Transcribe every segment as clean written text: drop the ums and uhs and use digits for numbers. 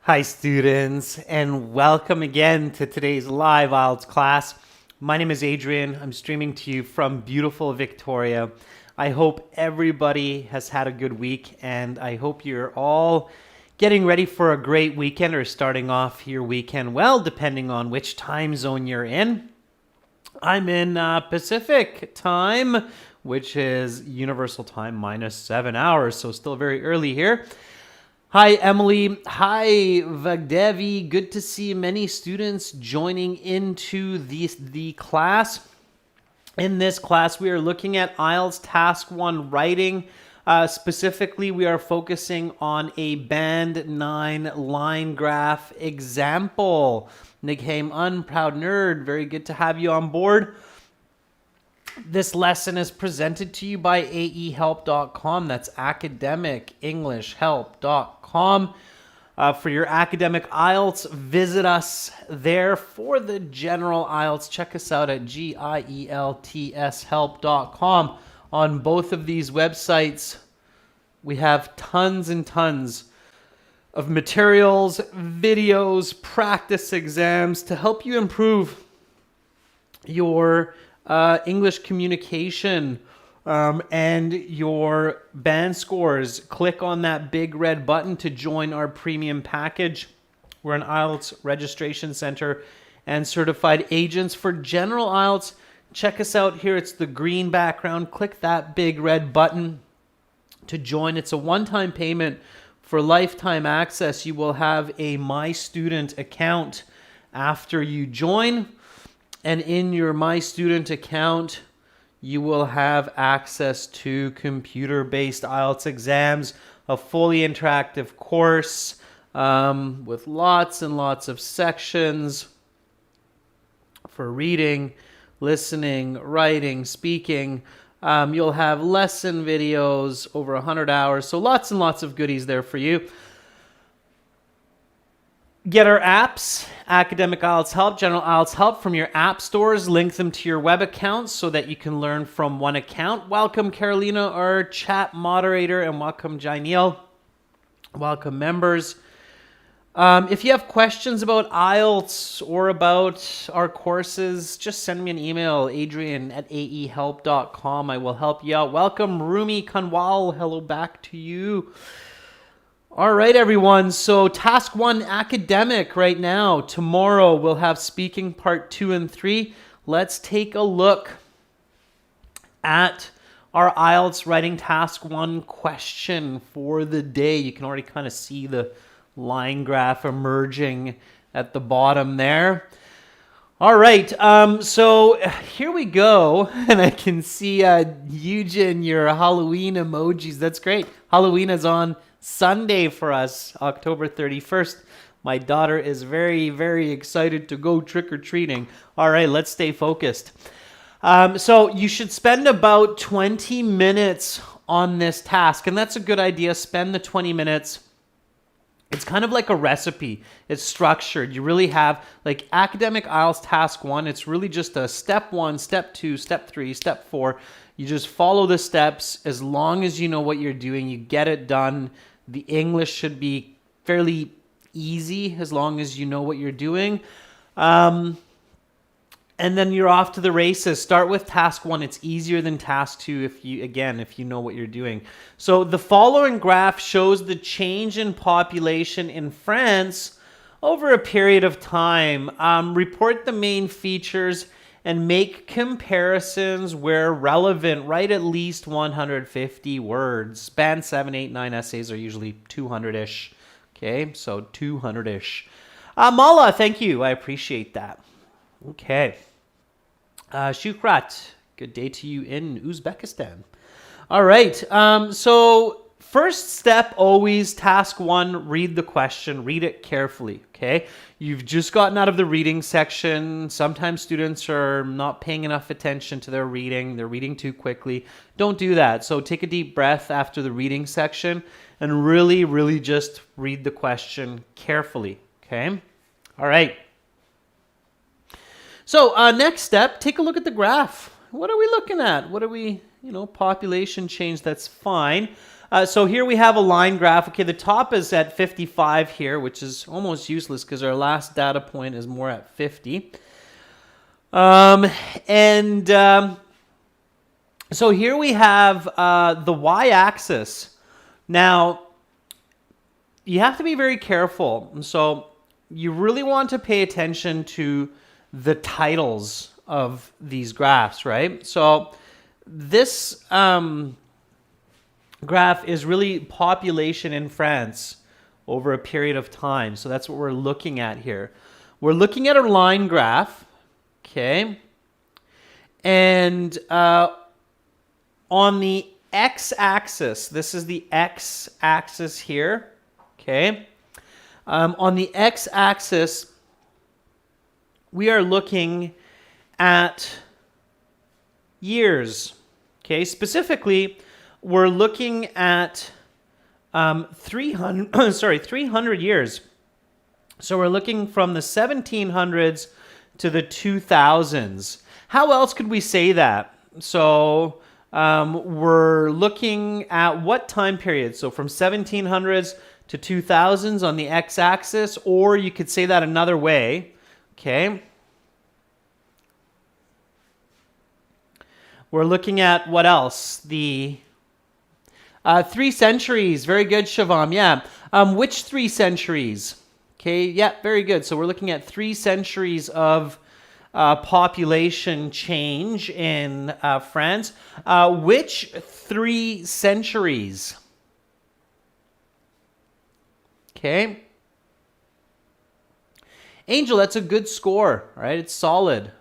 Hi students, and welcome again to today's live IELTS class. My name is Adrian. I'm streaming to you from beautiful Victoria. I hope everybody has had a good week, and I hope you're all getting ready for a great weekend or starting off your weekend well, depending on which time zone you're in. I'm in Pacific time, which is Universal Time minus 7 hours, so still very early here. Hi, Emily. Hi, Vagdevi. Good to see many students joining into the class. In this class, we are looking at IELTS Task 1 Writing. Specifically, we are focusing on a Band 9 line graph example. Nighaim Unproud Nerd, very good to have you on board. This lesson is presented to you by aehelp.com. That's academicenglishhelp.com. For your academic IELTS, visit us there. For the general IELTS, check us out at gieltshelp.com. On both of these websites, we have tons and tons of materials, videos, practice exams to help you improve your English communication and your band scores. Click on that big red button to join our premium package. We're an IELTS registration center and certified agents. For general IELTS, check us out here. It's the green background. Click that big red button to join. It's a one-time payment for lifetime access. You will have a My Student account after you join. And in your My Student account, you will have access to computer-based IELTS exams, a fully interactive course with lots and lots of sections for reading, listening, writing, speaking. You'll have lesson videos, over 100 hours, so lots and lots of goodies there for you. Get our apps, Academic IELTS Help, General IELTS Help from your app stores. Link them to your web accounts so that you can learn from one account. Welcome, Carolina, our chat moderator, and welcome, Jainiel. Welcome, members. If you have questions about IELTS or about our courses, just send me an email, adrian@aehelp.com. I will help you out. Welcome, Rumi Kanwal. Hello back to you. All right, everyone. So task 1, academic right now. Tomorrow we'll have speaking part 2 and 3. Let's take a look at our IELTS writing task 1 question for the day. You can already kind of see the line graph emerging at the bottom there. All right, so here we go. And I can see Eugen, your Halloween emojis. That's great. Halloween is on Sunday for us, October 31st. My daughter is very, very excited to go trick-or-treating. All right, let's stay focused. So you should spend about 20 minutes on this task, and that's a good idea. Spend the 20 minutes. It's kind of like a recipe. It's structured. You really have, like Academic IELTS Task 1, it's really just a step 1, step 2, step 3, step 4. You just follow the steps. As long as you know what you're doing, you get it done. The English should be fairly easy as long as you know what you're doing. And then you're off to the races. Start with task 1. It's easier than task 2 if you know what you're doing. So the following graph shows the change in population in France over a period of time. Report the main features and make comparisons where relevant. Write at least 150 words. Band 7, 8, 9 essays are usually 200-ish. Okay, so 200-ish. Mala, thank you. I appreciate that. Okay. Shukrat, good day to you in Uzbekistan. All right, so first step, always task 1, read the question, read it carefully, okay? You've just gotten out of the reading section. Sometimes students are not paying enough attention to their reading. They're reading too quickly. Don't do that. So take a deep breath after the reading section and really, really just read the question carefully, okay? All right. So next step, take a look at the graph. what are we looking at? What are we, population change, that's fine. So here we have a line graph. Okay, the top is at 55 here, which is almost useless because our last data point is more at 50. So here we have the y-axis. Now, you have to be very careful. So you really want to pay attention to the titles of these graphs, right? So this graph is really population in France over a period of time. So that's what we're looking at here. We're looking at a line graph, okay? And on the x-axis, this is the x-axis here, okay? On the x-axis, we are looking at years, okay? Specifically, we're looking at 300 years. So we're looking from the 1700s to the 2000s. How else could we say that? So we're looking at what time period? So from 1700s to 2000s on the x-axis, or you could say that another way, okay? We're looking at what else? The 3 centuries. Very good, Shivam. Yeah. Which 3 centuries? Okay. Yeah, very good. So we're looking at 3 centuries of population change in France. Which 3 centuries? Okay. Angel, that's a good score, right? It's solid.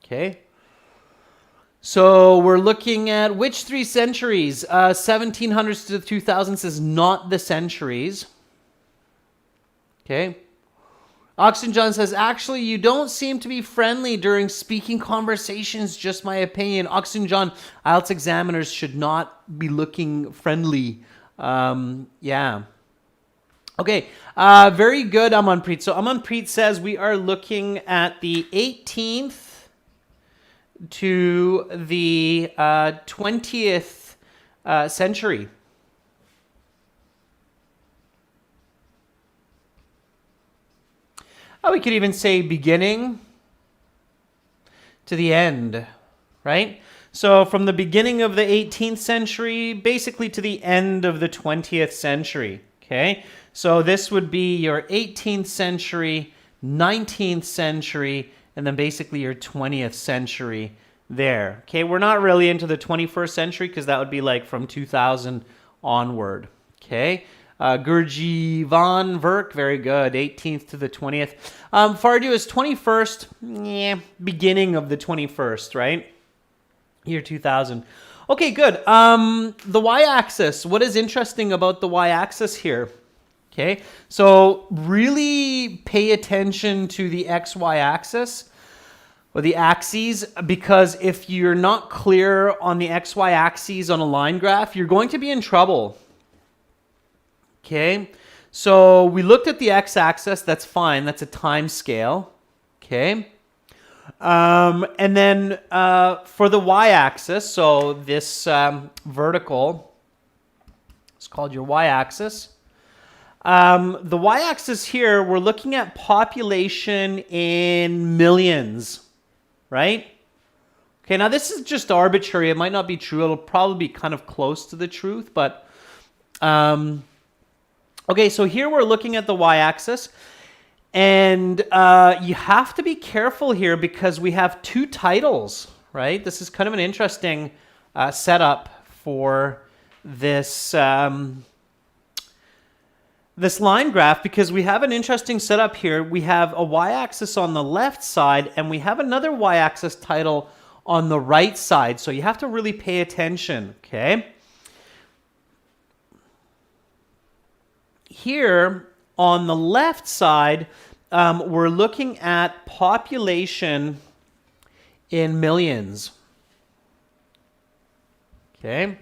Okay. So we're looking at which 3 centuries? 1700s to the 2000s is not the centuries. Okay. Oxygen John says, actually, you don't seem to be friendly during speaking conversations, just my opinion. Oxygen John, IELTS examiners should not be looking friendly. Yeah. Okay, very good, Amanpreet. So Amanpreet says we are looking at the 18th to the 20th century. We could even say beginning to the end, right? So from the beginning of the 18th century, basically to the end of the 20th century, okay? So this would be your 18th century, 19th century, and then basically your 20th century there. Okay, we're not really into the 21st century because that would be like from 2000 onward. Okay, Gurji Van Verk, very good, 18th to the 20th. Fardu is 21st, beginning of the 21st, right? Year 2000. Okay, good. The y-axis, what is interesting about the y-axis here? Okay, so really pay attention to the XY axis or the axes, because if you're not clear on the XY axes on a line graph, you're going to be in trouble. Okay, so we looked at the x-axis, that's fine, that's a time scale. Okay, and then for the y-axis, so this vertical, it's called your y-axis. The y-axis here, we're looking at population in millions, right? Okay, now this is just arbitrary. It might not be true. It'll probably be kind of close to the truth, but okay, so here we're looking at the y-axis, and you have to be careful here because we have 2 titles, right? This is kind of an interesting setup for this this line graph, because we have an interesting setup here. We have a y-axis on the left side, and we have another y-axis title on the right side. So you have to really pay attention, okay? Here on the left side, we're looking at population in millions, okay?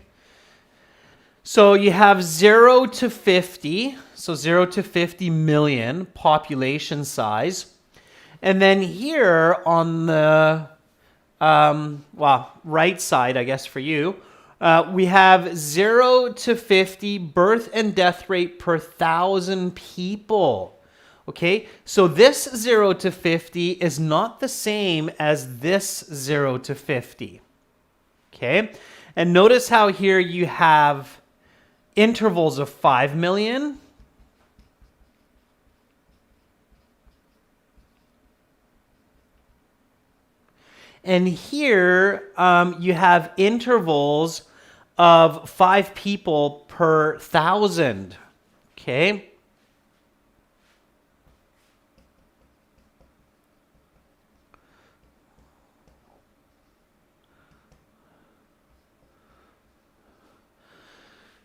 So you have 0 to 50, so 0 to 50 million population size. And then here on the right side, I guess, for you, we have 0 to 50 birth and death rate per 1,000 people. Okay, so this 0 to 50 is not the same as this 0 to 50. Okay, and notice how here you have intervals of 5 million. And here you have intervals of 5 people per 1,000. Okay.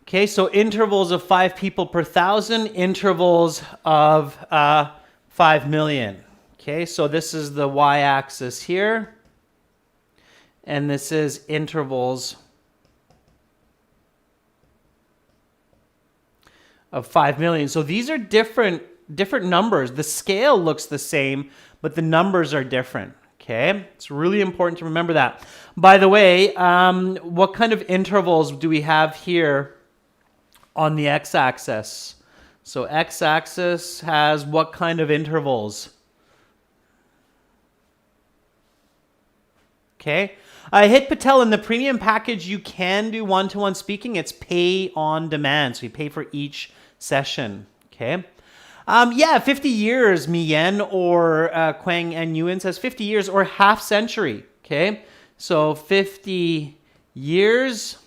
Okay, so intervals of 5 people per 1,000, intervals of 5 million. Okay, so this is the y-axis here. And this is intervals of 5 million. So these are different numbers. The scale looks the same, but the numbers are different. Okay, it's really important to remember that. By the way, what kind of intervals do we have here on the x-axis? So x-axis has what kind of intervals? Okay. Hit Patel, in the premium package, you can do one-to-one speaking. It's pay on demand. So you pay for each session. Okay. 50 years, Mi Yen or Quang and Yuan says 50 years or half century. Okay. So 50 years,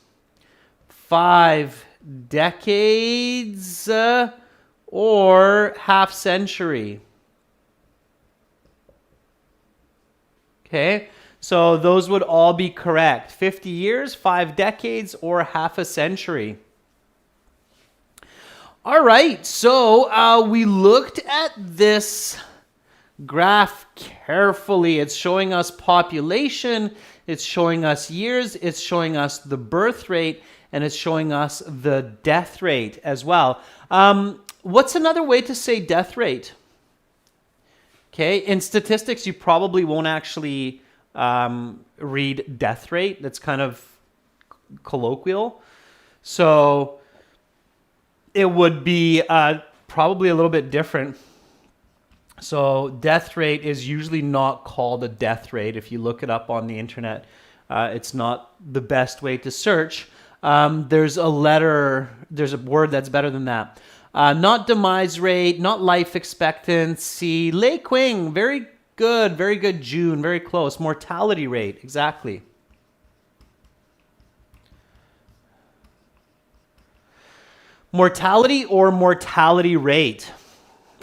5 decades, or half century. Okay. So those would all be correct. 50 years, 5 decades, or half a century. All right, so we looked at this graph carefully. It's showing us population, it's showing us years, it's showing us the birth rate, and it's showing us the death rate as well. What's another way to say death rate? Okay, in statistics, you probably won't actually read death rate. That's kind of colloquial. So it would be probably a little bit different. So death rate is usually not called a death rate. If you look it up on the internet, it's not the best way to search. There's a word that's better than that. Not demise rate, not life expectancy. Lei Qing, very good, June, very close. Mortality rate, exactly. Mortality or mortality rate.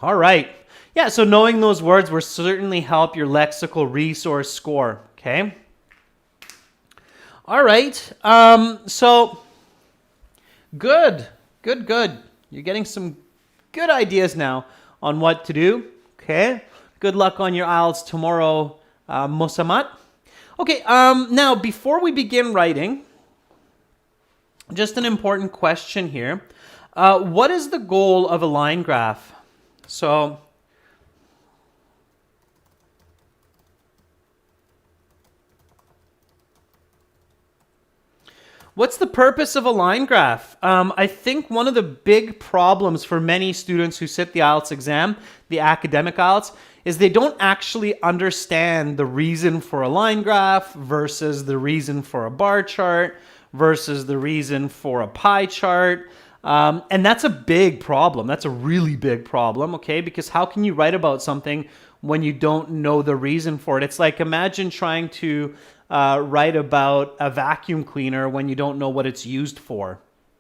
All right. Yeah, so knowing those words will certainly help your lexical resource score, okay? All right. So good. You're getting some good ideas now on what to do, okay? Good luck on your IELTS tomorrow, Mosamat. Okay, now before we begin writing, just an important question here. What is the goal of a line graph? So, what's the purpose of a line graph? I think one of the big problems for many students who sit the IELTS exam, the academic IELTS, is they don't actually understand the reason for a line graph versus the reason for a bar chart versus the reason for a pie chart. And that's a big problem. That's a really big problem, okay? Because how can you write about something when you don't know the reason for it? It's like, imagine trying to write about a vacuum cleaner when you don't know what it's used for,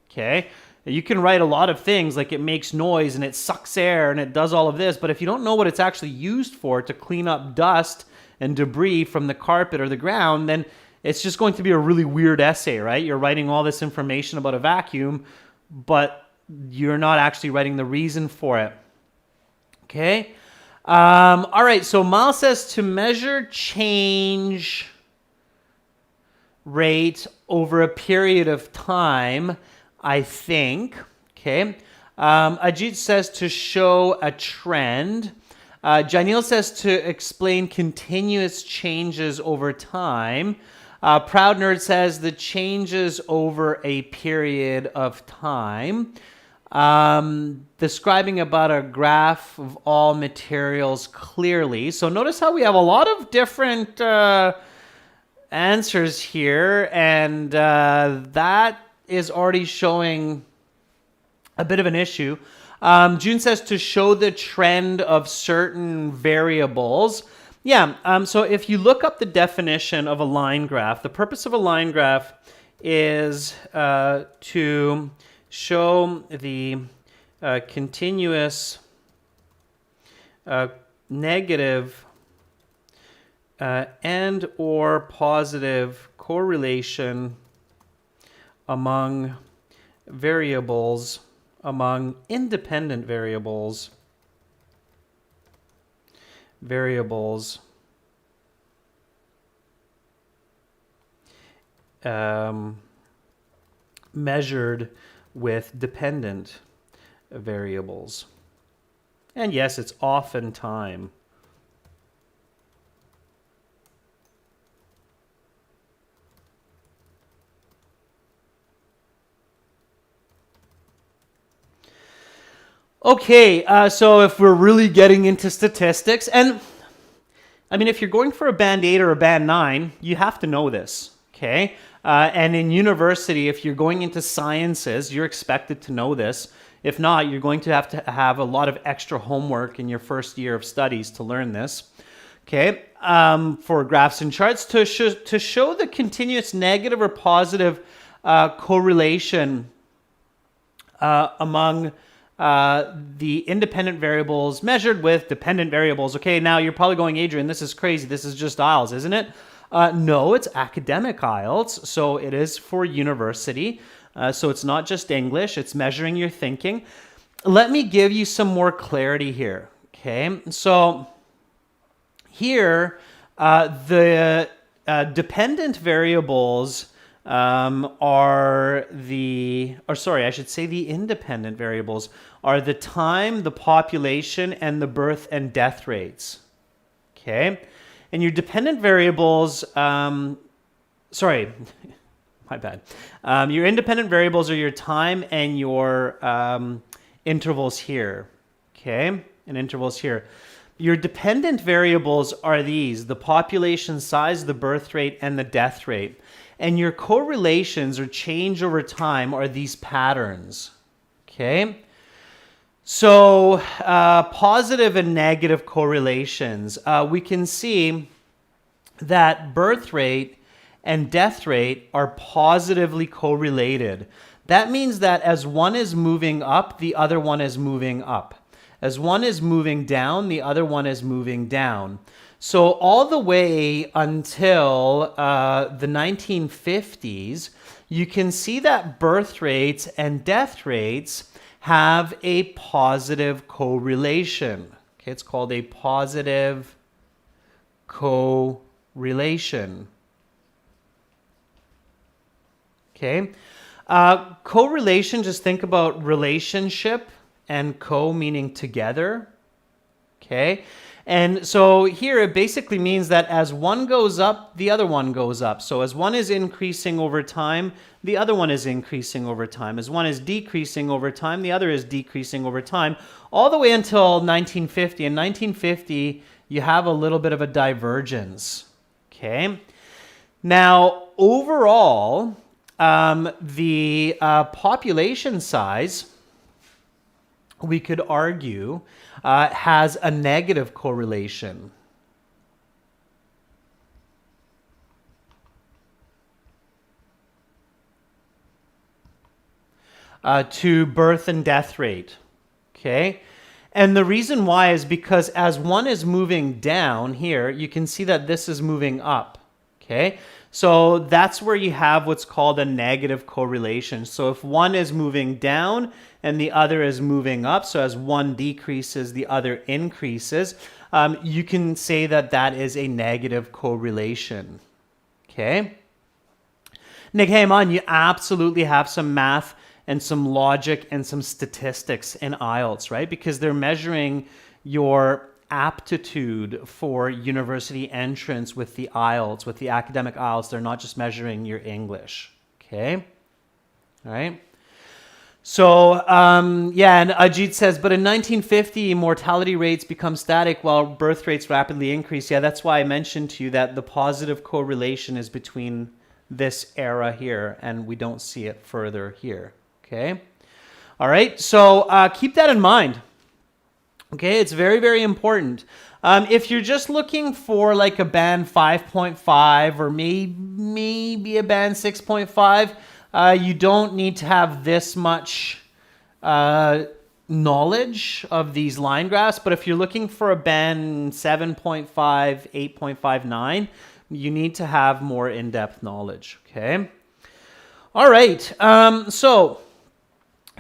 okay? You can write a lot of things like it makes noise and it sucks air and it does all of this, but if you don't know what it's actually used for, to clean up dust and debris from the carpet or the ground, then it's just going to be a really weird essay, right? You're writing all this information about a vacuum, but you're not actually writing the reason for it, okay? All right, so Miles says to measure change rate over a period of time, I think, okay? Ajit says to show a trend. Janil says to explain continuous changes over time. Proud Nerd says the changes over a period of time. Describing about a graph of all materials clearly. So notice how we have a lot of different answers here, and that is already showing a bit of an issue. June says to show the trend of certain variables. Yeah, so if you look up the definition of a line graph, the purpose of a line graph is to show the continuous negative and or positive correlation among variables, among independent variables measured with dependent variables. And yes, it's often time. Okay, so if we're really getting into statistics, and I mean, if you're going for a band 8 or a band 9, you have to know this, okay? And in university, if you're going into sciences, you're expected to know this. If not, you're going to have a lot of extra homework in your first year of studies to learn this, okay? For graphs and charts, to show the continuous negative or positive correlation among the independent variables measured with dependent variables. Okay, now you're probably going, Adrian, this is crazy. This is just IELTS, isn't it? No, it's academic IELTS, so it is for university. So it's not just English, it's measuring your thinking. Let me give you some more clarity here, okay? So here, the dependent variables the independent variables are the time, the population, and the birth and death rates. Okay? And your dependent variables, my bad. Your independent variables are your time and your intervals here. Okay? And intervals here. Your dependent variables are these: the population size, the birth rate, and the death rate. And your correlations or change over time are these patterns, okay? So positive and negative correlations. We can see that birth rate and death rate are positively correlated. That means that as one is moving up, the other one is moving up. As one is moving down, the other one is moving down. So all the way until the 1950s, you can see that birth rates and death rates have a positive correlation. Okay, it's called a positive correlation. Okay, correlation, just think about relationship and co meaning together. Okay. And so here it basically means that as one goes up, the other one goes up. So as one is increasing over time, the other one is increasing over time. As one is decreasing over time, the other is decreasing over time, all the way until 1950. In 1950, you have a little bit of a divergence. Okay. Now, overall, the population size, we could argue, has a negative correlation. To birth and death rate, okay? And the reason why is because as one is moving down here, you can see that this is moving up, okay? So that's where you have what's called a negative correlation. So if one is moving down and the other is moving up, so as one decreases, the other increases, you can say that that is a negative correlation. Okay? Nick, hey man, you absolutely have some math and some logic and some statistics in IELTS, right? Because they're measuring your aptitude for university entrance with the IELTS, with the academic IELTS. They're not just measuring your English. Okay? All right? So, yeah, and Ajit says, but in 1950, mortality rates become static while birth rates rapidly increase. Yeah, that's why I mentioned to you that the positive correlation is between this era here, and we don't see it further here. Okay? All right, so keep that in mind. Okay, it's very, very important. If you're just looking for like a band 5.5 or maybe a band 6.5, you don't need to have this much knowledge of these line graphs. But if you're looking for a band 7.5, 8.59, you need to have more in-depth knowledge. Okay. All right. So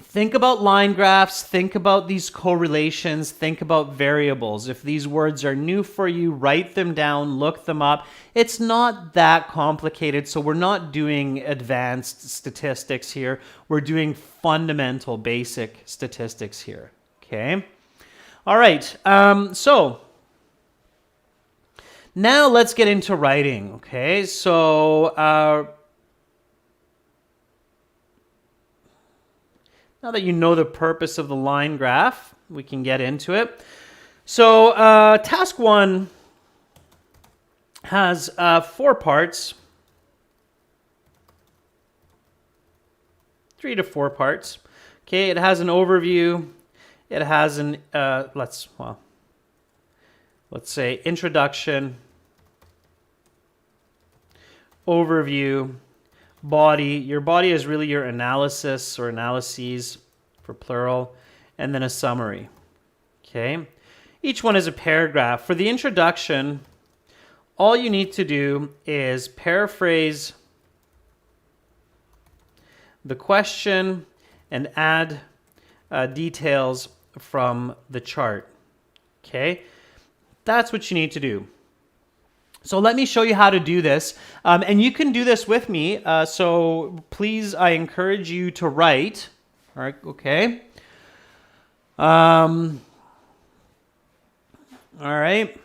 think about line graphs, think about these correlations, think about variables. If these words are new for you, write them down, look them up. It's not that complicated, so we're not doing advanced statistics here. We're doing fundamental, basic statistics here, okay? All right, so now let's get into writing, okay? So, now that you know the purpose of the line graph, we can get into it. So task 1 has 4 parts, 3 to 4 parts. Okay, it has an overview. It has an let's say introduction, overview, body. Your body is really your analysis or analyses for plural, and then a summary. Okay, each one is a paragraph. For the introduction, all you need to do is paraphrase the question and add details from the chart. Okay, that's what you need to do. So let me show you how to do this. And you can do this with me. So please, I encourage you to write. All right, okay. All right.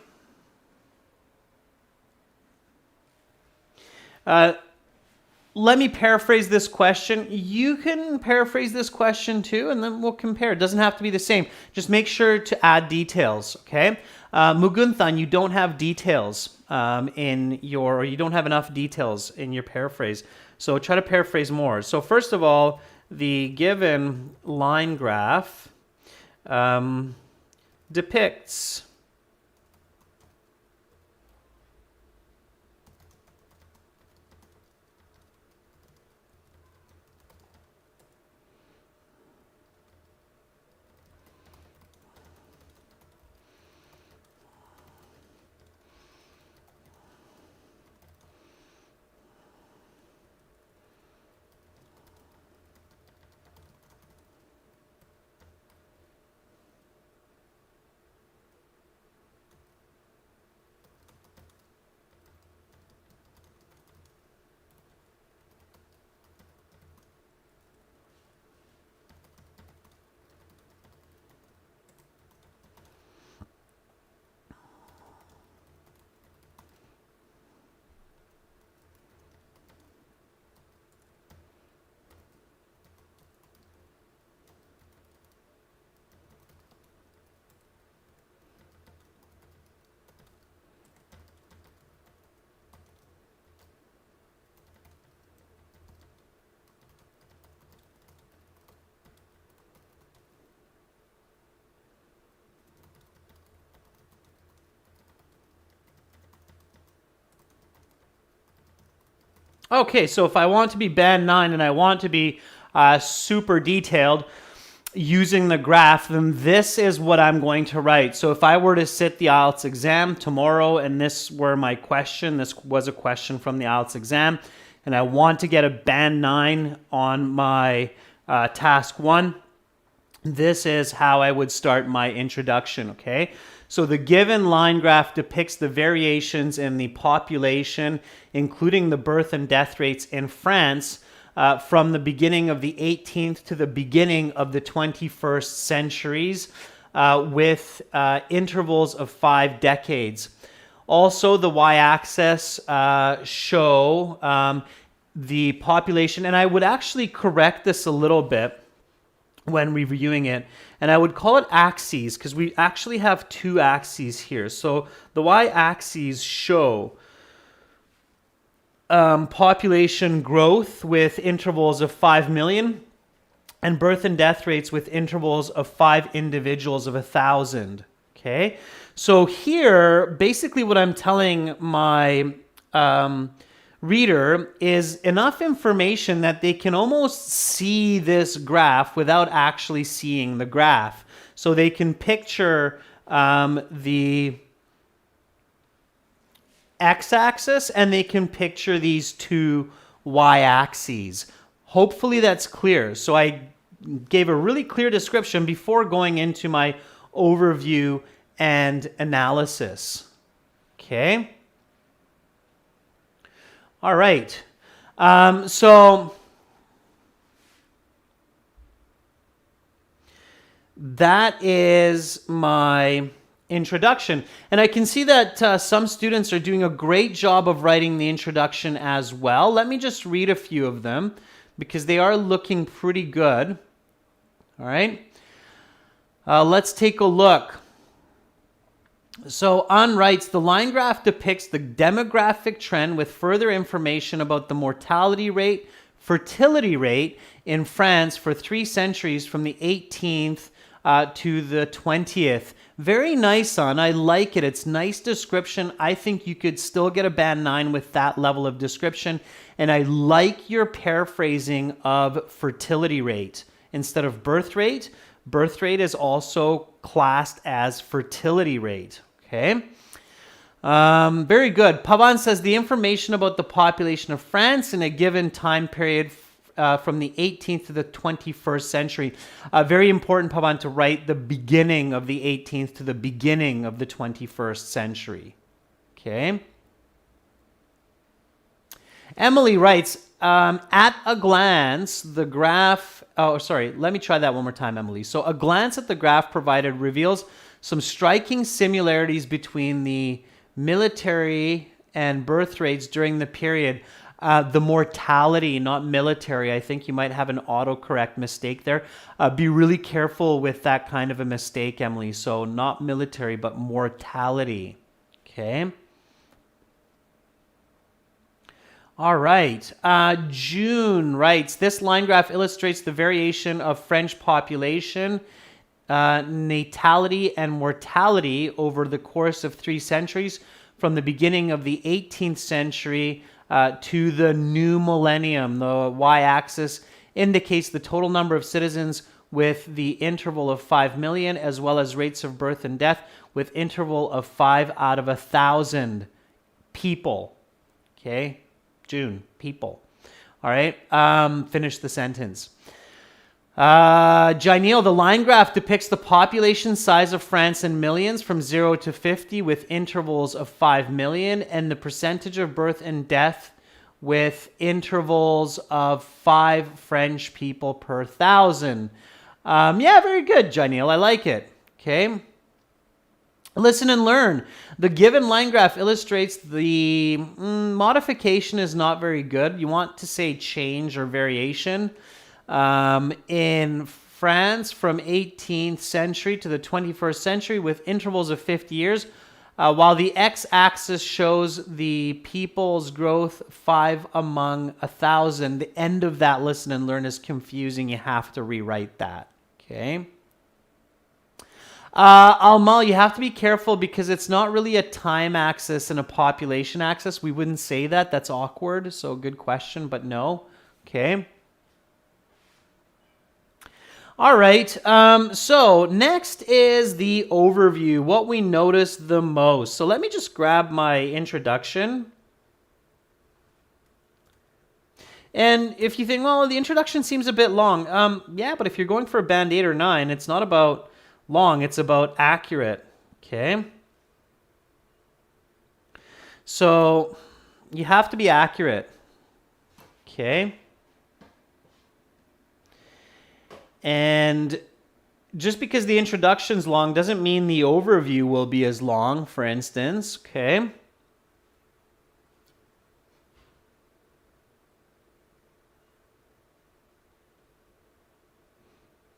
Let me paraphrase this question. You can paraphrase this question too, and then we'll compare. It doesn't have to be the same. Just make sure to add details, okay? Mugunthan, you don't have details or you don't have enough details in your paraphrase. So try to paraphrase more. So first of all, the given line graph depicts okay, so if I want to be band 9 and I want to be super detailed using the graph, then this is what I'm going to write. So if I were to sit the IELTS exam tomorrow and this were my question, this was a question from the IELTS exam, and I want to get a band 9 on my task 1, this is how I would start my introduction, okay? So the given line graph depicts the variations in the population, including the birth and death rates in France from the beginning of the 18th to the beginning of the 21st centuries. with intervals of 5 decades. Also, the y-axis show the population, and I would actually correct this a little bit when reviewing it, and I would call it axes because we actually have 2 axes here. So the y-axes show population growth with intervals of 5 million and birth and death rates with intervals of 5 individuals of 1,000. Okay, so here basically what I'm telling my reader is enough information that they can almost see this graph without actually seeing the graph. So they can picture the x-axis and they can picture these 2 y-axes. Hopefully that's clear. So I gave a really clear description before going into my overview and analysis. Okay. All right. So that is my introduction. And I can see that some students are doing a great job of writing the introduction as well. Let me just read a few of them because they are looking pretty good. All right. Let's take a look. So An writes, the line graph depicts the demographic trend with further information about the mortality rate, fertility rate in France for 3 centuries from the 18th to the 20th. Very nice, An. I like it. It's nice description. I think you could still get a band 9 with that level of description. And I like your paraphrasing of fertility rate instead of birth rate. Birth rate is also classed as fertility rate. Okay. Very good. Pavan says the information about the population of France in a given time period from the 18th to the 21st century. Very important, Pavan, to write the beginning of the 18th to the beginning of the 21st century. Okay. Emily writes, at a glance, the graph... Oh, sorry. Let me try that one more time, Emily. So a glance at the graph provided reveals some striking similarities between the military and birth rates during the period. The mortality, not military. I think you might have an autocorrect mistake there. Be really careful with that kind of a mistake, Emily. So not military, but mortality. Okay. All right. June writes, this line graph illustrates the variation of French population, natality, and mortality over the course of 3 centuries from the beginning of the 18th century to the new millennium. The y-axis indicates the total number of citizens with the interval of 5 million, as well as rates of birth and death with interval of 5 out of 1,000 people. Okay, June, people. All right, finish the sentence. Janil, the line graph depicts the population size of France in millions from 0 to 50 with intervals of 5 million and the percentage of birth and death with intervals of 5 French people per 1,000. Yeah, very good, Janil. I like it. Okay. Listen and learn. The given line graph illustrates the modification is not very good. You want to say change or variation. In France from 18th century to the 21st century with intervals of 50 years, while the x-axis shows the people's growth 5 among 1,000. The end of that listen and learn is confusing. You have to rewrite that. Okay. Almal, you have to be careful because it's not really a time axis and a population axis. We wouldn't say that. That's awkward. So good question, but no. Okay. All right, so next is the overview, what we noticed the most. So let me just grab my introduction. And if you think, well, the introduction seems a bit long. Yeah, but if you're going for a band 8 or 9, it's not about long, it's about accurate, okay? So you have to be accurate, okay? And just because the introduction's long doesn't mean the overview will be as long, for instance, okay?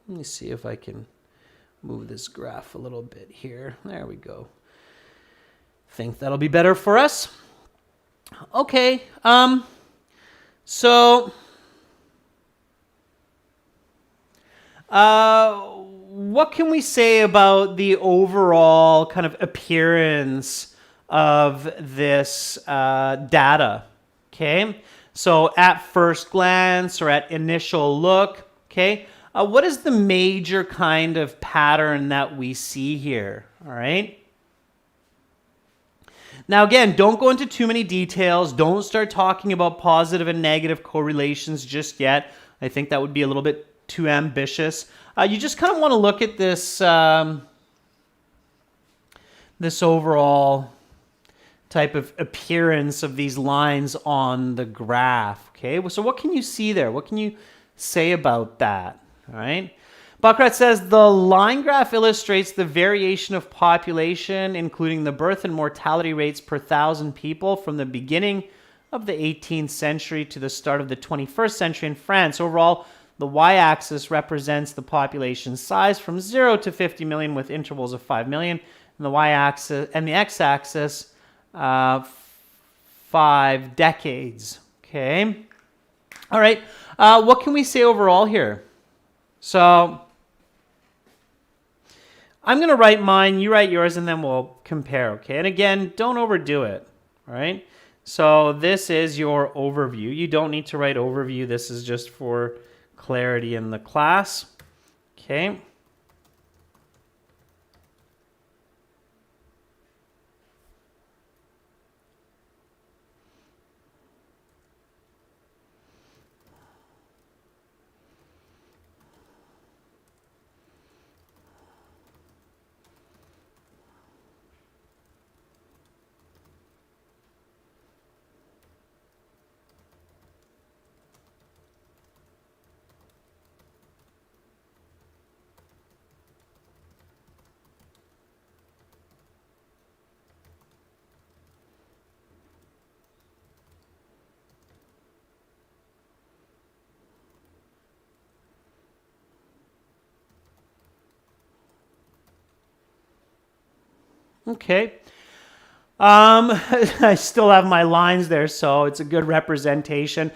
Let me see if I can move this graph a little bit here. There we go. Think that'll be better for us. Okay, so what can we say about the overall kind of appearance of this data? Okay, so at first glance or at initial look, okay, what is the major kind of pattern that we see here? All right. Now, again, don't go into too many details. Don't start talking about positive and negative correlations just yet. I think that would be a little bit too ambitious. You just kind of want to look at this, this overall type of appearance of these lines on the graph. Okay, so what can you see there? What can you say about that? All right. Buckrat says the line graph illustrates the variation of population, including the birth and mortality rates per 1,000 people from the beginning of the 18th century to the start of the 21st century in France. Overall, the y-axis represents the population size from 0 to 50 million with intervals of 5 million, and the y-axis and the x-axis 5 decades. Okay. All right. What can we say overall here? So I'm going to write mine, you write yours, and then we'll compare, okay? And again, don't overdo it, all right? So this is your overview. You don't need to write overview. This is just for clarity in the class, okay? Okay. I still have my lines there, so it's a good representation.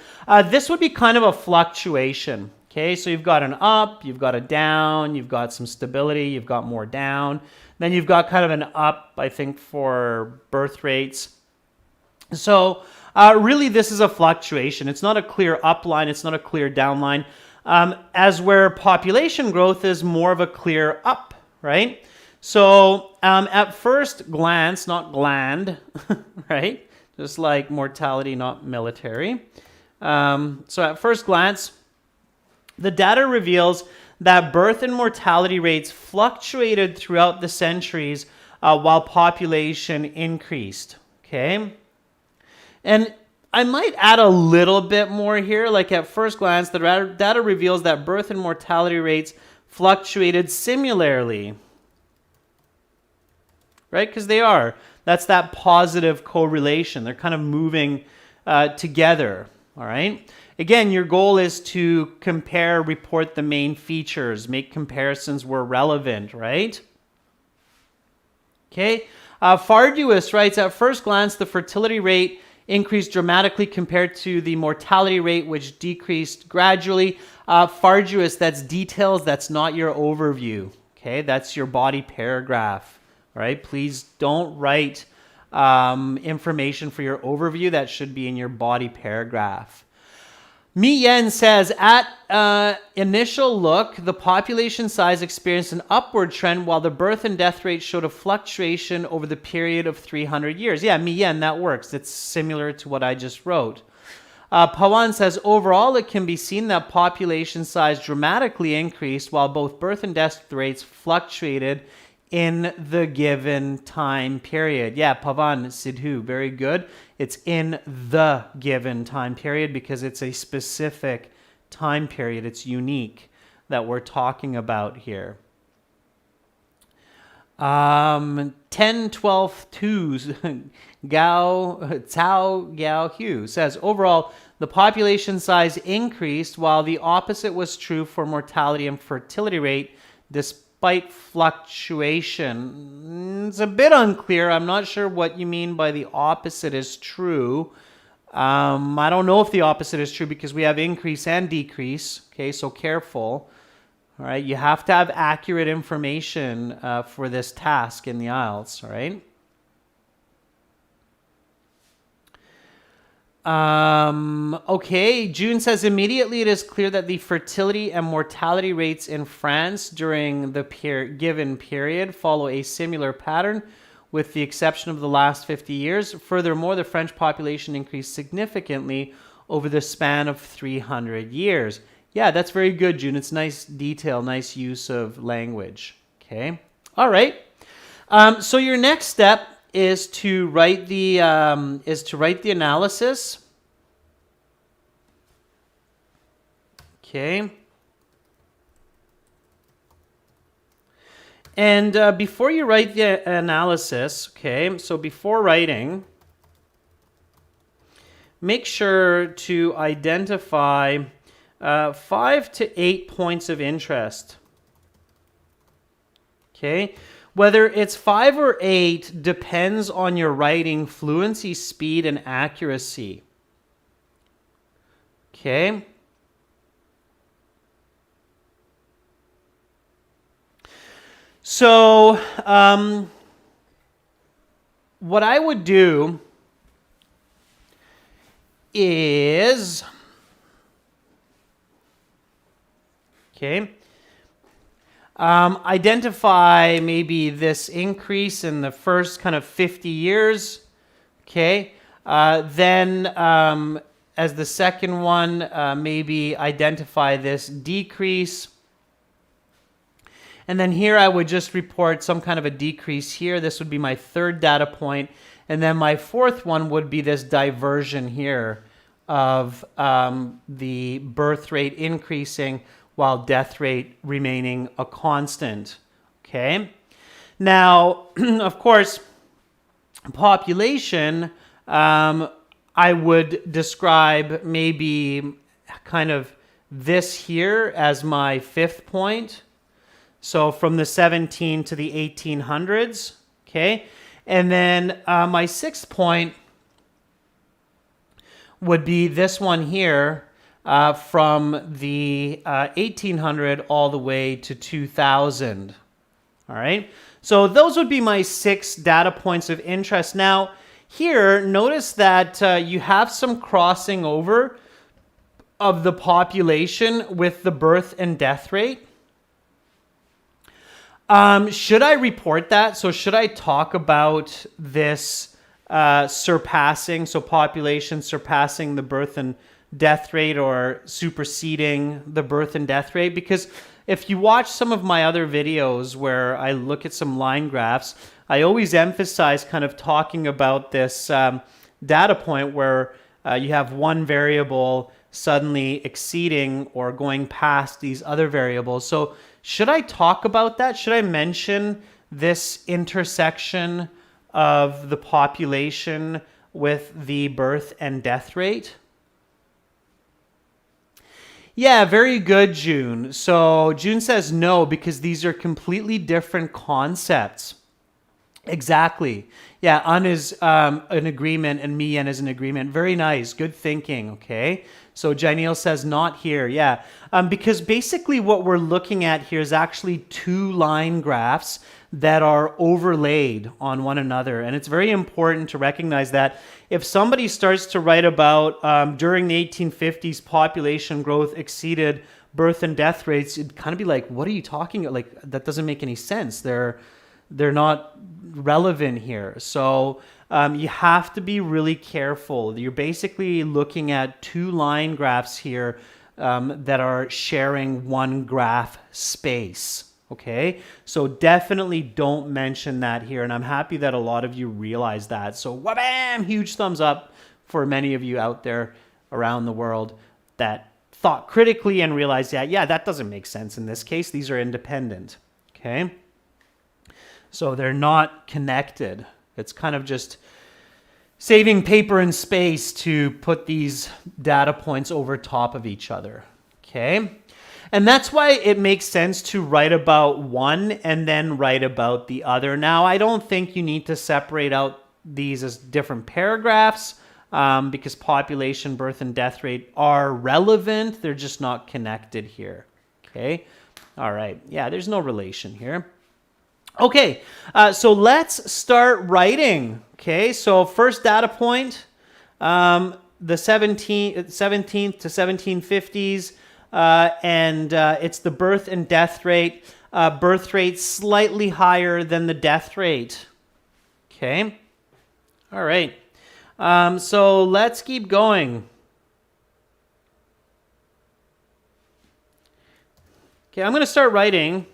This would be kind of a fluctuation. Okay, so you've got an up, you've got a down, you've got some stability, you've got more down. Then you've got kind of an up, I think, for birth rates. So really this is a fluctuation. It's not a clear up line, it's not a clear down line. As where population growth is more of a clear up, right? So at first glance, not gland, right? Just like mortality, not military. So at first glance, the data reveals that birth and mortality rates fluctuated throughout the centuries while population increased, okay? And I might add a little bit more here. Like at first glance, the data reveals that birth and mortality rates fluctuated similarly, right? Because they are. That's that positive correlation. They're kind of moving together, all right? Again, your goal is to compare, report the main features, make comparisons where relevant, right? Okay. Farduous writes, at first glance, the fertility rate increased dramatically compared to the mortality rate, which decreased gradually. Farduous, that's details. That's not your overview. Okay. That's your body paragraph. All right. Please don't write information for your overview. That should be in your body paragraph. Mi Yen says, at initial look, the population size experienced an upward trend while the birth and death rate showed a fluctuation over the period of 300 years. Yeah, Mi Yen, that works. It's similar to what I just wrote. Pawan says, overall, it can be seen that population size dramatically increased while both birth and death rates fluctuated in the given time period. Yeah, Pavan Sidhu, very good. It's in the given time period because it's a specific time period. It's unique that we're talking about here. 10, 12, 2s, Cao Gao Hu says, overall, the population size increased while the opposite was true for mortality and fertility rate despite fluctuation. It's a bit unclear. I'm not sure what you mean by the opposite is true. I don't know if the opposite is true because we have increase and decrease. Okay, so careful. All right, you have to have accurate information for this task in the IELTS, all right? Okay, June says, immediately it is clear that the fertility and mortality rates in France during the given period follow a similar pattern, with the exception of the last 50 years. Furthermore, the French population increased significantly over the span of 300 years. Yeah, that's very good, June. It's nice detail, nice use of language. Okay. All right. So your next step is to write the analysis. Okay. And before you write the analysis, okay, so before writing, make sure to identify 5 to 8 points of interest. Okay, whether it's 5 or 8 depends on your writing fluency, speed, and accuracy. Okay. So, what I would do is, okay, identify maybe this increase in the first kind of 50 years, okay, then as the second one, maybe identify this decrease. And then here I would just report some kind of a decrease here. This would be my third data point. And then my fourth one would be this diversion here of the birth rate increasing while death rate remaining a constant. Okay. Now, of course, population, I would describe maybe kind of this here as my fifth point. So from the 17 to the 1800s, okay? And then my sixth point would be this one here from the 1800 all the way to 2000, all right? So those would be my 6 data points of interest. Now, here, notice that you have some crossing over of the population with the birth and death rate. Should I report that? So should I talk about this surpassing, so population surpassing the birth and death rate or superseding the birth and death rate? Because if you watch some of my other videos where I look at some line graphs, I always emphasize kind of talking about this data point where you have one variable suddenly exceeding or going past these other variables. So should I talk about that? Should I mention this intersection of the population with the birth and death rate? Yeah, very good, June. So June says no, because these are completely different concepts. Exactly. Yeah, Un is an agreement and Mi Yen is an agreement. Very nice. Good thinking, okay? So Janelle says not here. Yeah, because basically what we're looking at here is actually 2 line graphs that are overlaid on one another. And it's very important to recognize that if somebody starts to write about during the 1850s population growth exceeded birth and death rates, it'd kind of be like, what are you talking about? Like, that doesn't make any sense. They're not relevant here. So you have to be really careful. You're basically looking at 2 line graphs here that are sharing one graph space. Okay, so definitely don't mention that here. And I'm happy that a lot of you realize that. So wha-bam, huge thumbs up for many of you out there around the world that thought critically and realized, yeah, that doesn't make sense in this case. These are independent. Okay. So they're not connected. It's kind of just saving paper and space to put these data points over top of each other. Okay? And that's why it makes sense to write about one and then write about the other. Now, I don't think you need to separate out these as different paragraphs because population, birth, and death rate are relevant. They're just not connected here. Okay? All right. Yeah, there's no relation here. Okay, so let's start writing. Okay, so first data point, the 17th to 1750s, and it's the birth and death rate. Birth rate slightly higher than the death rate. Okay, all right. So let's keep going. Okay, I'm going to start writing.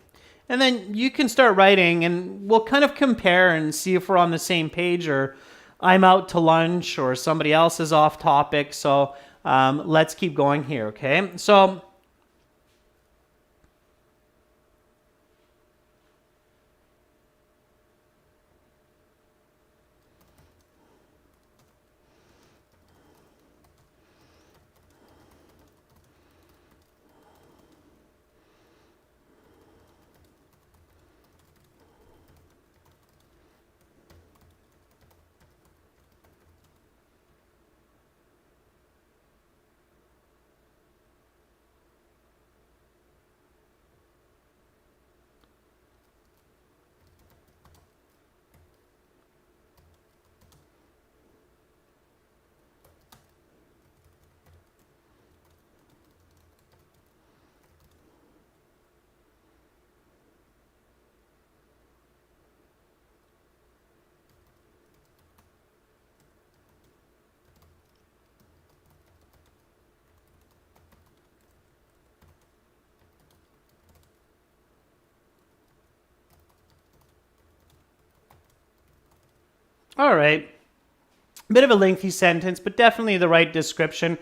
And then you can start writing and we'll kind of compare and see if we're on the same page or I'm out to lunch or somebody else is off topic. So let's keep going here, okay? So all right, bit of a lengthy sentence, but definitely the right description.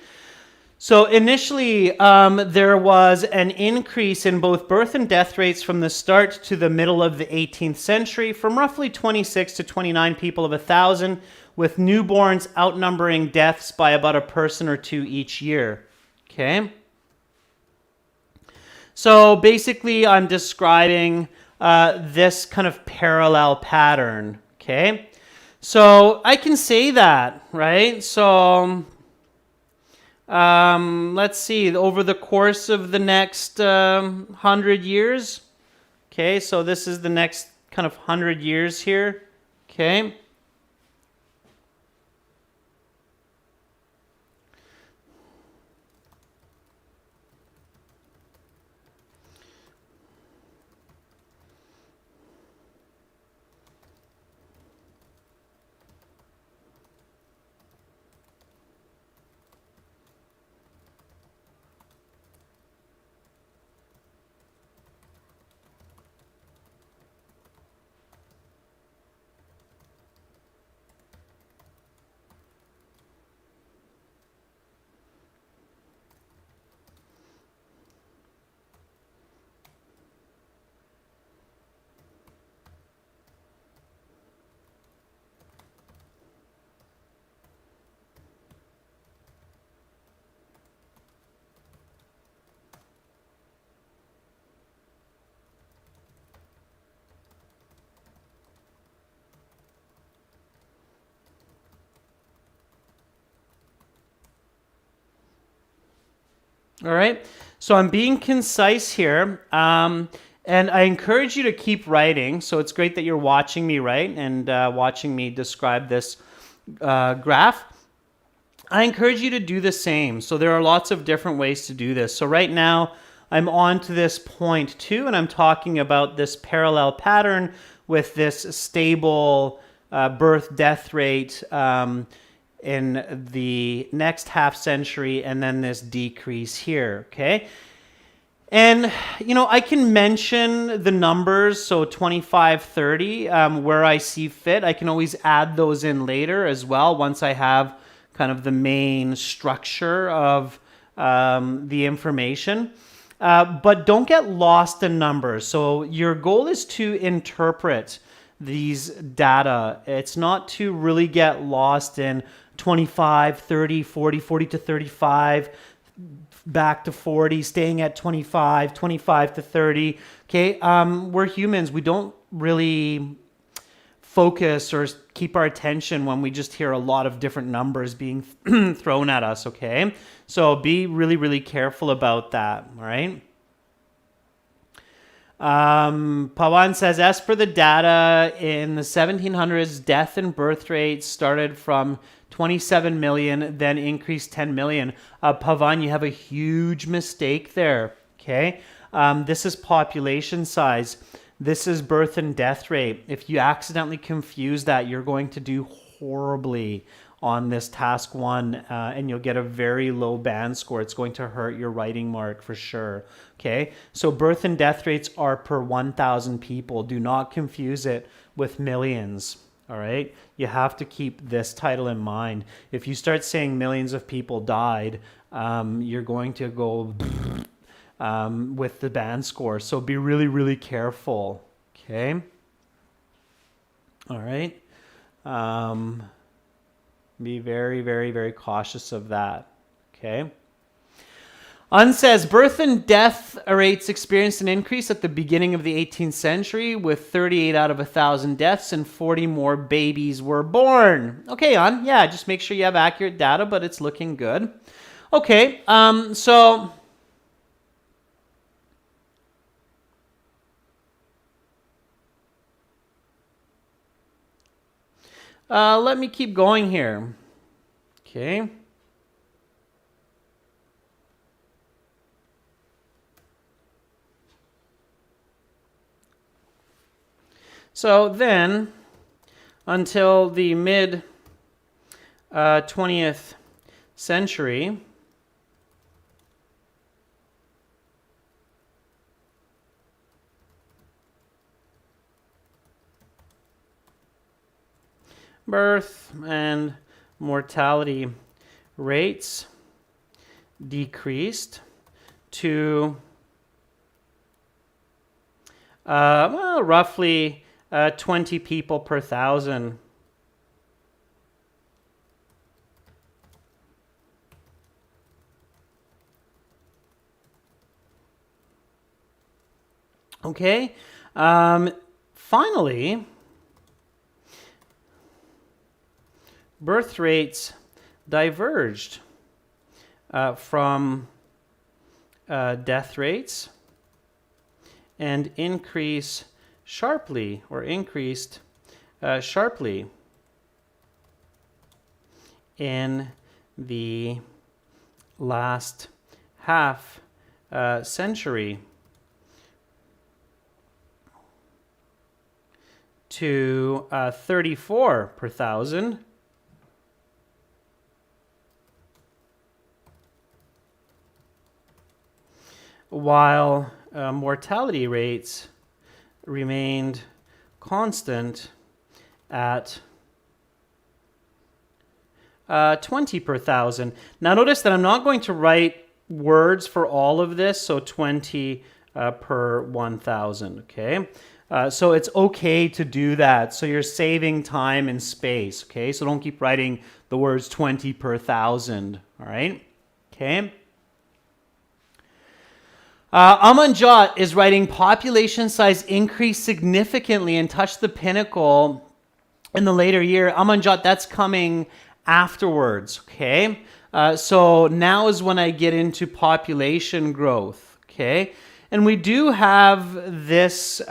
So initially, there was an increase in both birth and death rates from the start to the middle of the 18th century, from roughly 26 to 29 people of 1,000, with newborns outnumbering deaths by about a person or two each year. Okay? So basically, I'm describing this kind of parallel pattern. Okay? So I can say that, right? So let's see, over the course of the next 100 years. Okay, so this is the next kind of 100 years here. Okay. All right, so I'm being concise here, and I encourage you to keep writing. So it's great that you're watching me write and watching me describe this graph. I encourage you to do the same. So there are lots of different ways to do this. So right now, I'm on to this point 2, and I'm talking about this parallel pattern with this stable birth-death rate in the next half century, and then this decrease here, okay? And, you know, I can mention the numbers, so 25, 30, where I see fit. I can always add those in later as well once I have kind of the main structure of the information. But don't get lost in numbers. So your goal is to interpret these data. It's not to really get lost in 25, 30, 40, 40 to 35, back to 40, staying at 25, 25 to 30. Okay, we're humans. We don't really focus or keep our attention when we just hear a lot of different numbers being thrown at us, okay? So be really, really careful about that, all right? Pawan says, as per the data in the 1700s, death and birth rates started from 27 million, then increased 10 million. Pavan, you have a huge mistake there, okay? This is population size. This is birth and death rate. If you accidentally confuse that, you're going to do horribly on this task 1, and you'll get a very low band score. It's going to hurt your writing mark for sure. Okay, so birth and death rates are per 1,000 people. Do not confuse it with millions. All right, you have to keep this title in mind. If you start saying millions of people died, you're going to go with the band score. So be really, really careful. Okay. All right. Be very, very, very cautious of that. Okay. Un says, birth and death rates experienced an increase at the beginning of the 18th century with 38 out of 1,000 deaths and 40 more babies were born. Okay, Un. Yeah, just make sure you have accurate data, but it's looking good. Okay, so... let me keep going here. Okay. So then, until the mid 20th century, birth and mortality rates decreased to well, roughly 20 people per 1,000. Okay. Finally, birth rates diverged from death rates and increased sharply in the last half century to 34 per 1,000. While mortality rates remained constant at 20 per 1,000. Now notice that I'm not going to write words for all of this, so 20 per 1,000, okay? So it's okay to do that, so you're saving time and space, okay? So don't keep writing the words 20 per 1,000, all right? Okay? Amanjot is writing population size increased significantly and touched the pinnacle in the later year. Amanjot, that's coming afterwards, okay? So now is when I get into population growth, okay? And we do have this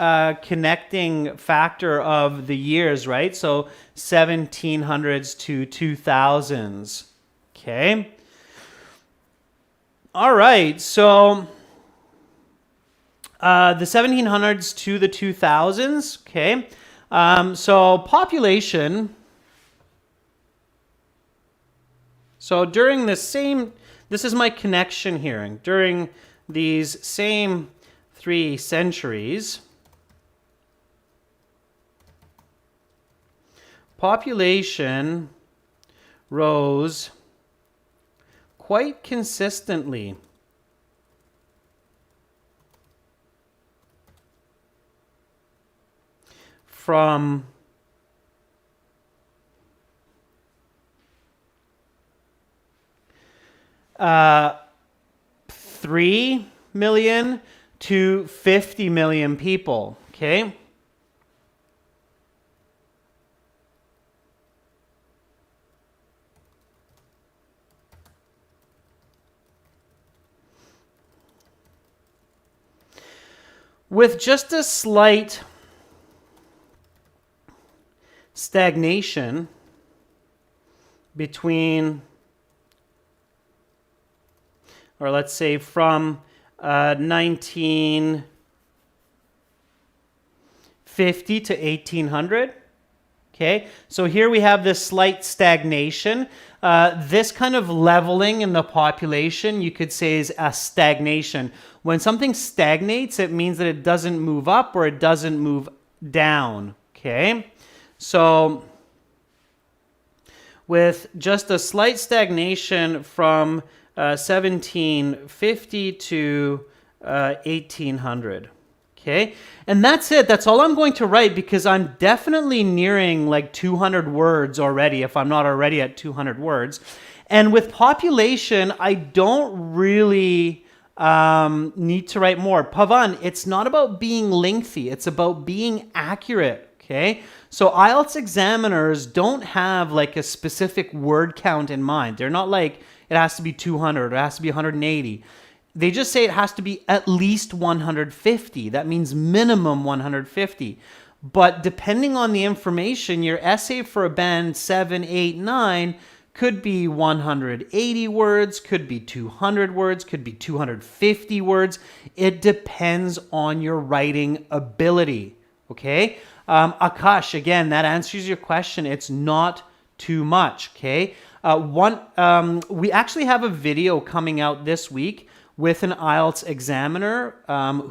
connecting factor of the years, right? So 1700s to 2000s, okay? All right, so... the 1700s to the 2000s, okay? So population, so during the same, this is my connection here, during these same 3 centuries, population rose quite consistently. from 3 million to 50 million people, okay? With just a slight stagnation between, or let's say from 1950 to 1800. Okay, so here we have this slight stagnation. This kind of leveling in the population, you could say, is a stagnation. When something stagnates, it means that it doesn't move up or it doesn't move down. Okay, so with just a slight stagnation from 1750 to 1800. Okay, and that's it. That's all I'm going to write because I'm definitely nearing like 200 words already, if I'm not already at 200 words. And with population, I don't really need to write more. Pavan, it's not about being lengthy. It's about being accurate. Okay, so IELTS examiners don't have like a specific word count in mind. They're not like it has to be 200 or it has to be 180. They just say it has to be at least 150. That means minimum 150. But depending on the information, your essay for a band 7, 8, 9 could be 180 words, could be 200 words, could be 250 words. It depends on your writing ability. Okay? Akash, again, that answers your question. It's not too much. Okay? We actually have a video coming out this week with an IELTS examiner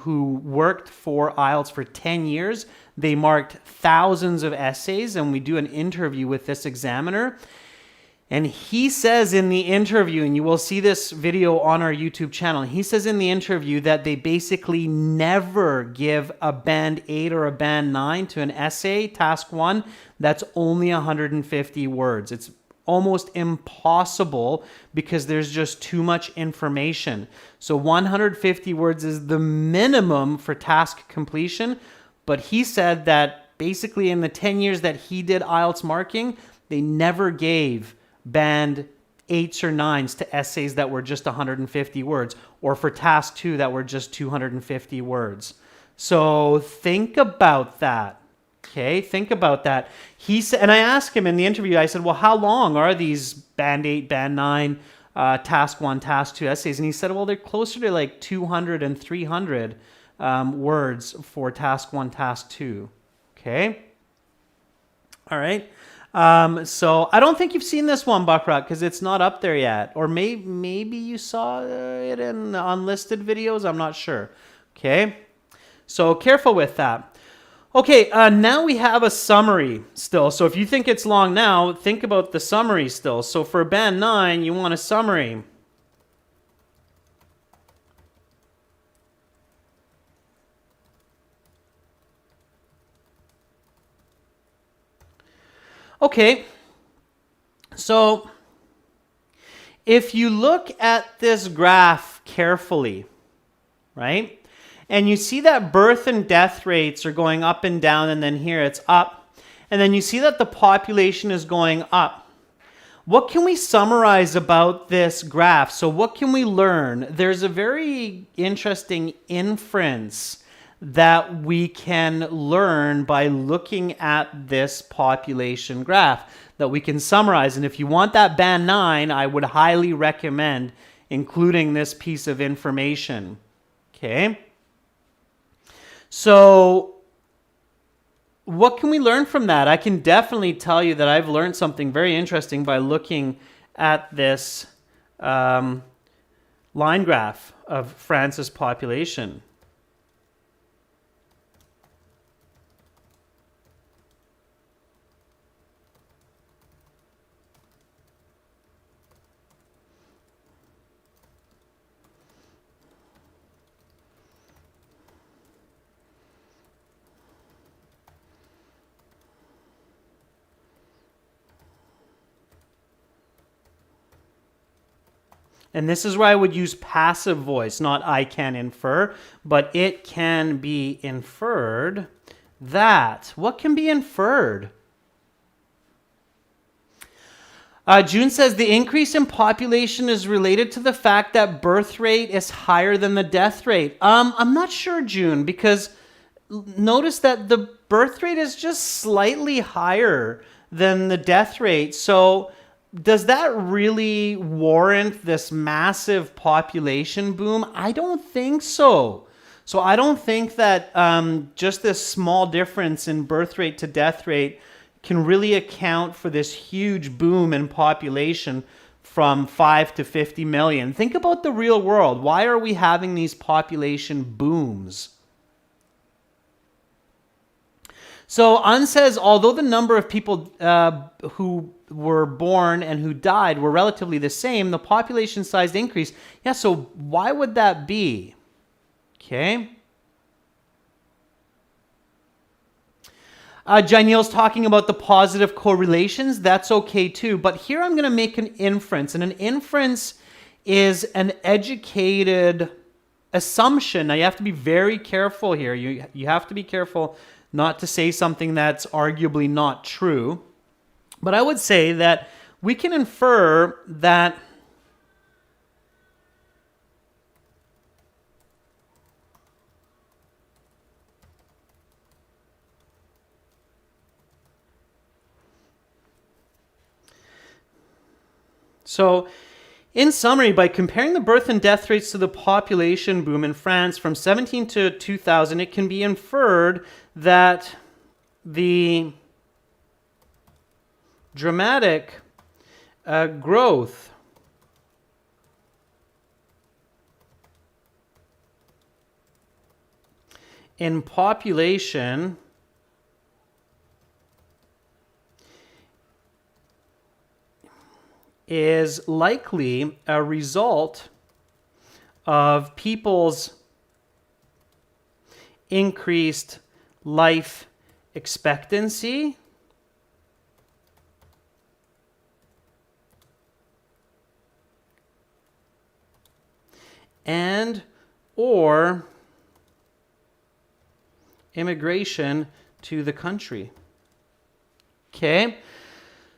who worked for IELTS for 10 years. They marked thousands of essays, and we do an interview with this examiner. And he says in the interview, and you will see this video on our YouTube channel, he says in the interview that they basically never give a band 8 or a band 9 to an essay, task 1, that's only 150 words. It's almost impossible because there's just too much information. So 150 words is the minimum for task completion. But he said that basically in the 10 years that he did IELTS marking, they never gave band 8s or 9s to essays that were just 150 words, or for task 2 that were just 250 words. So think about that. Okay, think about that. He said, and I asked him in the interview, I said, well, how long are these band 8, band 9, task 1, task 2 essays? And he said, well, they're closer to like 200 and 300 words for task 1, task 2. Okay. All right. So I don't think you've seen this one, Buckrock, because it's not up there yet. Or maybe you saw it in unlisted videos. I'm not sure. Okay. So careful with that. Okay, now we have a summary still. So if you think it's long now, think about the summary still. So for band 9, you want a summary. Okay, so if you look at this graph carefully, right? And you see that birth and death rates are going up and down, and then here it's up. And then you see that the population is going up. What can we summarize about this graph? So what can we learn? There's a very interesting inference that we can learn by looking at this population graph that we can summarize. And if you want that band 9, I would highly recommend including this piece of information. Okay? So what can we learn from that? I can definitely tell you that I've learned something very interesting by looking at this line graph of France's population. And this is where I would use passive voice, not I can infer, but it can be inferred that. What can be inferred? June says the increase in population is related to the fact that birth rate is higher than the death rate. I'm not sure, June, because notice that the birth rate is just slightly higher than the death rate. So does that really warrant this massive population boom? I don't think so. So I don't think that just this small difference in birth rate to death rate can really account for this huge boom in population from 5 to 50 million. Think about the real world. Why are we having these population booms? So Un says, although the number of people who were born and who died were relatively the same, the population size increased. Yeah, so why would that be? Okay. Janelle's talking about the positive correlations. That's okay too. But here I'm going to make an inference. And an inference is an educated assumption. Now you have to be very careful here. You have to be careful not to say something that's arguably not true. But I would say that we can infer that so, in summary, by comparing the birth and death rates to the population boom in France from 17 to 2000, it can be inferred that the dramatic growth in population is likely a result of people's increased life expectancy and or immigration to the country. Okay?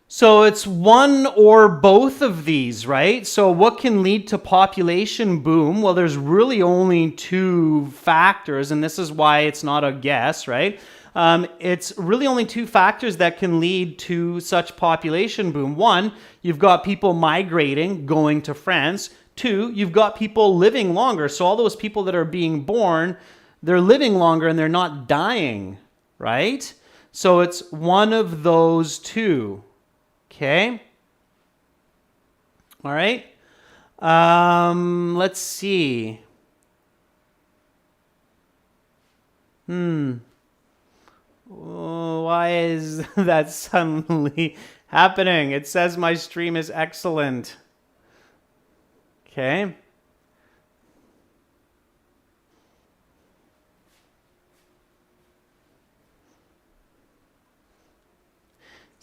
So it's one or both of these, right? So what can lead to population boom? Well, there's really only two factors, and this is why it's not a guess, right? It's really only two factors that can lead to such population boom. One, you've got people migrating, going to France. Two, you've got people living longer. So all those people that are being born, they're living longer and they're not dying, right? So it's one of those two. Okay. All right. Let's see. Why is that suddenly happening? It says my stream is excellent. Okay.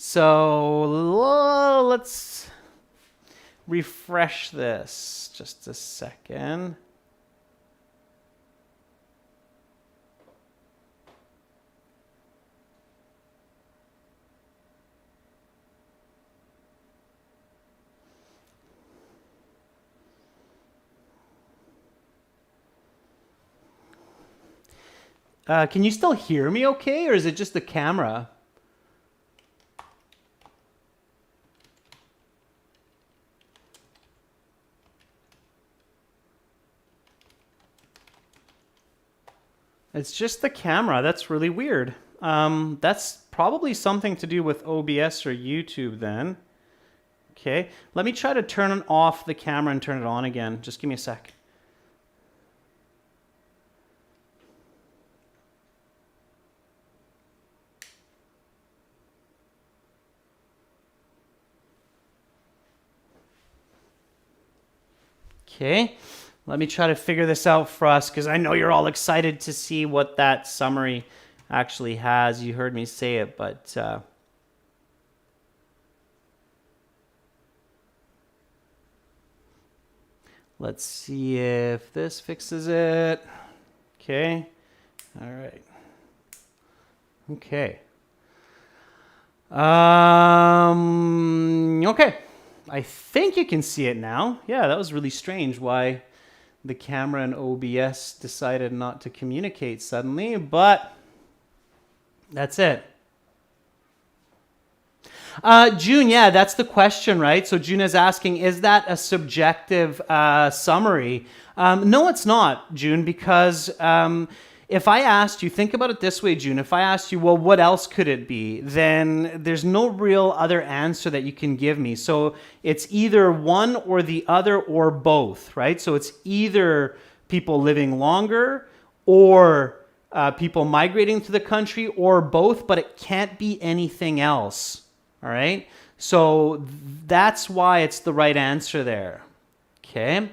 So let's refresh this just a second. Can you still hear me okay, or is it just the camera? It's just the camera. That's really weird. That's probably something to do with OBS or YouTube then. Okay, let me try to turn off the camera and turn it on again. Just give me a sec. Okay, let me try to figure this out for us because I know you're all excited to see what that summary actually has. You heard me say it, but Let's see if this fixes it. Okay. All right. Okay. Okay. I think you can see it now. Yeah, that was really strange why the camera and OBS decided not to communicate suddenly, but that's it. June, yeah, that's the question, right? So June is asking, is that a subjective summary? No, it's not, June, because if I asked you, think about it this way, June, if I asked you, well, what else could it be? Then there's no real other answer that you can give me. So it's either one or the other or both, right? So it's either people living longer or people migrating to the country or both, but it can't be anything else, all right? So that's why it's the right answer there, okay?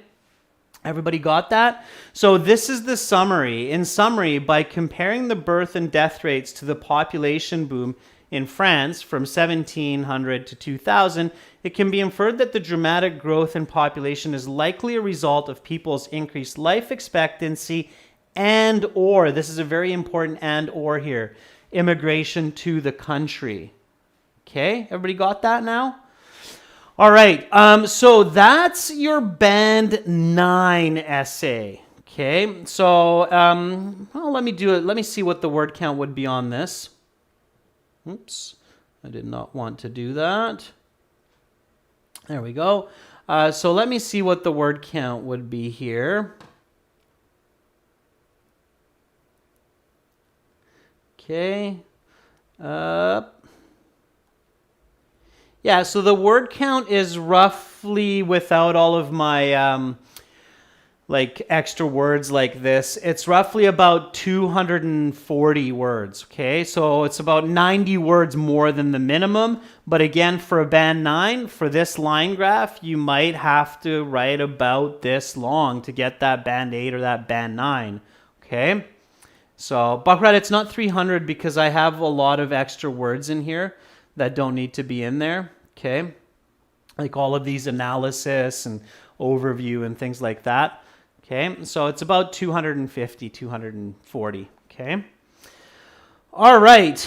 Everybody got that? So this is the summary. In summary, by comparing the birth and death rates to the population boom in France from 1700 to 2000, it can be inferred that the dramatic growth in population is likely a result of people's increased life expectancy and or, this is a very important and or here, immigration to the country. Okay, everybody got that now? All right, so that's your Band 9 essay. Okay, so well, let me do it. Let me see what the word count would be on this. Oops, I did not want to do that. There we go. So let me see what the word count would be here. Okay. Yeah, so the word count is roughly, without all of my like extra words like this, it's roughly about 240 words, okay? So it's about 90 words more than the minimum. But again, for a Band 9, for this line graph, you might have to write about this long to get that Band 8 or that Band 9, okay? So, Bakrat, it's not 300 because I have a lot of extra words in here that don't need to be in there, okay? Like all of these analysis and overview and things like that, okay? So it's about 250, 240, okay? All right,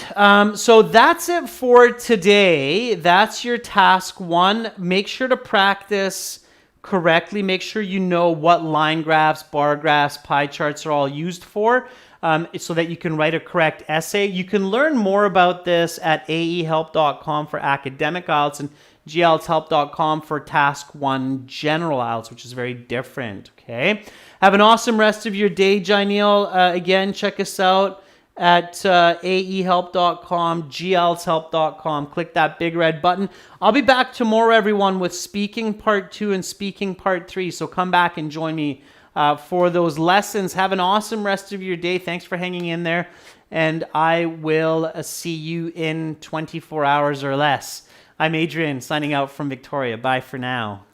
so that's it for today. That's your task 1. Make sure to practice correctly. Make sure you know what line graphs, bar graphs, pie charts are all used for. So that you can write a correct essay. You can learn more about this at aehelp.com for academic IELTS and glshelp.com for task 1 general IELTS, which is very different, okay? Have an awesome rest of your day, Jainil. Again, check us out at aehelp.com, glshelp.com. Click that big red button. I'll be back tomorrow, everyone, with speaking part 2 and speaking part 3, so come back and join me for those lessons. Have an awesome rest of your day. Thanks for hanging in there. And I will see you in 24 hours or less. I'm Adrian, signing out from Victoria. Bye for now.